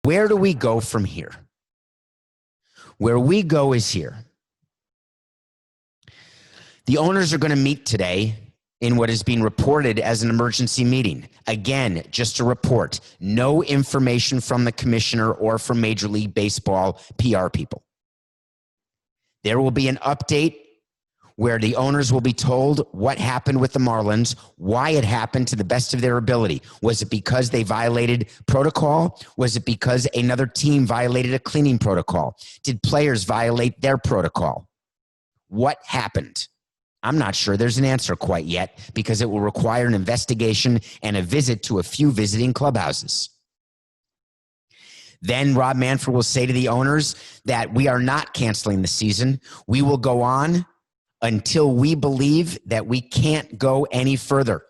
Where do we go from here? Where we go is here. The owners are going to meet today in what is being reported as an emergency meeting. Again, just a report. No information from the commissioner or from Major League Baseball PR people. There will be an update where the owners will be told what happened with the Marlins, why it happened to the best of their ability. Was it because they violated protocol? Was it because another team violated a cleaning protocol? Did players violate their protocol? What happened? I'm not sure there's an answer quite yet because it will require an investigation and a visit to a few visiting clubhouses. Then Rob Manfred will say to the owners that we are not canceling the season. We will go on until we believe that we can't go any further.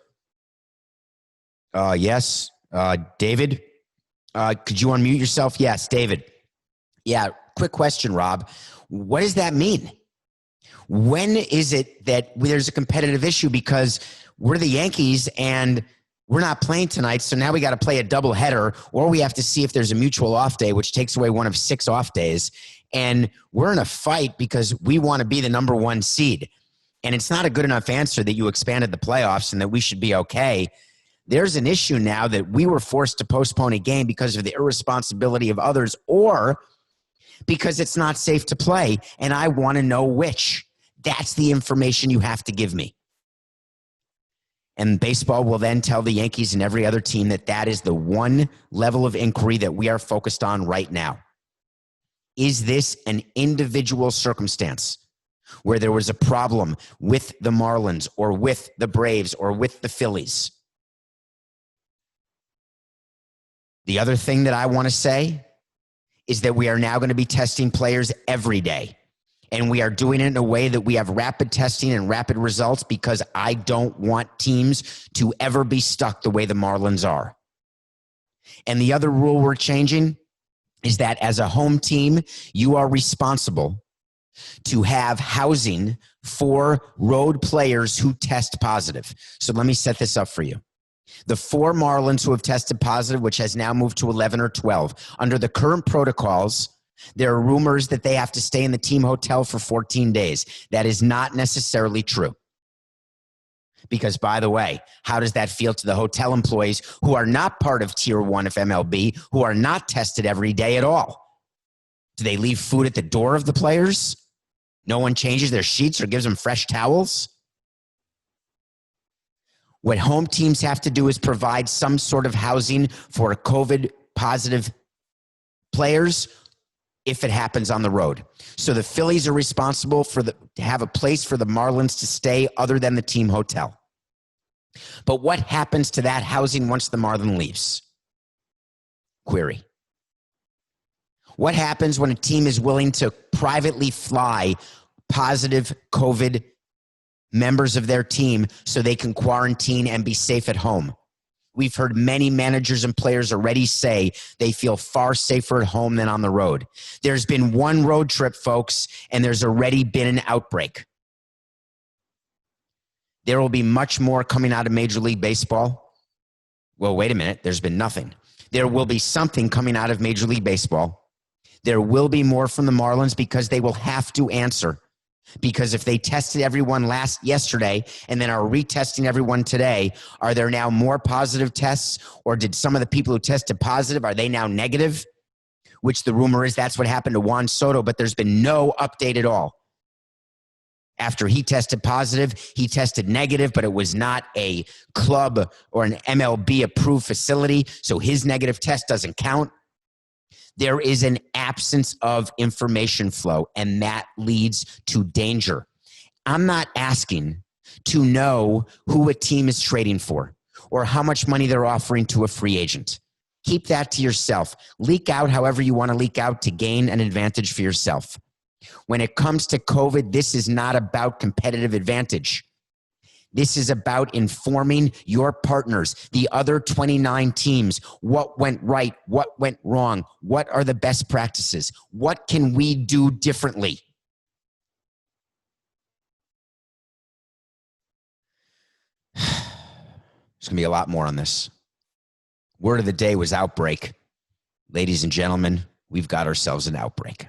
Yes, David, could you unmute yourself? Yes, David. Yeah, quick question, Rob. What does that mean? When is it that there's a competitive issue? Because we're the Yankees and we're not playing tonight, so now we got to play a doubleheader, or we have to see if there's a mutual off day, which takes away one of 6 off days. And we're in a fight because we want to be the number 1 seed. And it's not a good enough answer that you expanded the playoffs and that we should be okay. There's an issue now that we were forced to postpone a game because of the irresponsibility of others or because it's not safe to play, and I want to know which. That's the information you have to give me. And baseball will then tell the Yankees and every other team that that is the one level of inquiry that we are focused on right now. Is this an individual circumstance where there was a problem with the Marlins or with the Braves or with the Phillies? The other thing that I want to say is that we are now going to be testing players every day. And we are doing it in a way that we have rapid testing and rapid results because I don't want teams to ever be stuck the way the Marlins are. And the other rule we're changing is that as a home team, you are responsible to have housing for road players who test positive. So let me set this up for you. The 4 Marlins who have tested positive, which has now moved to 11 or 12, under the current protocols, there are rumors that they have to stay in the team hotel for 14 days. That is not necessarily true. Because, by the way, how does that feel to the hotel employees who are not part of Tier 1 of MLB, who are not tested every day at all? Do they leave food at the door of the players? No one changes their sheets or gives them fresh towels? What home teams have to do is provide some sort of housing for COVID-positive players if it happens on the road. So the Phillies are responsible to have a place for the Marlins to stay other than the team hotel. But what happens to that housing once the Marlin leaves? Query. What happens when a team is willing to privately fly positive COVID members of their team so they can quarantine and be safe at home? We've heard many managers and players already say they feel far safer at home than on the road. There's been one road trip, folks, and there's already been an outbreak. There will be much more coming out of Major League Baseball. Well, wait a minute. There's been nothing. There will be something coming out of Major League Baseball. There will be more from the Marlins because they will have to answer. Because if they tested everyone yesterday and then are retesting everyone today, are there now more positive tests? Or did some of the people who tested positive, are they now negative? Which the rumor is that's what happened to Juan Soto, but there's been no update at all. After he tested positive, he tested negative, but it was not a club or an MLB approved facility, so his negative test doesn't count. There is an absence of information flow, and that leads to danger. I'm not asking to know who a team is trading for or how much money they're offering to a free agent. Keep that to yourself. Leak out however you want to leak out to gain an advantage for yourself. When it comes to COVID, this is not about competitive advantage. This is about informing your partners, the other 29 teams, what went right, what went wrong, what are the best practices, what can we do differently? There's going to be a lot more on this. Word of the day was outbreak. ladies and gentlemen, we've got ourselves an outbreak.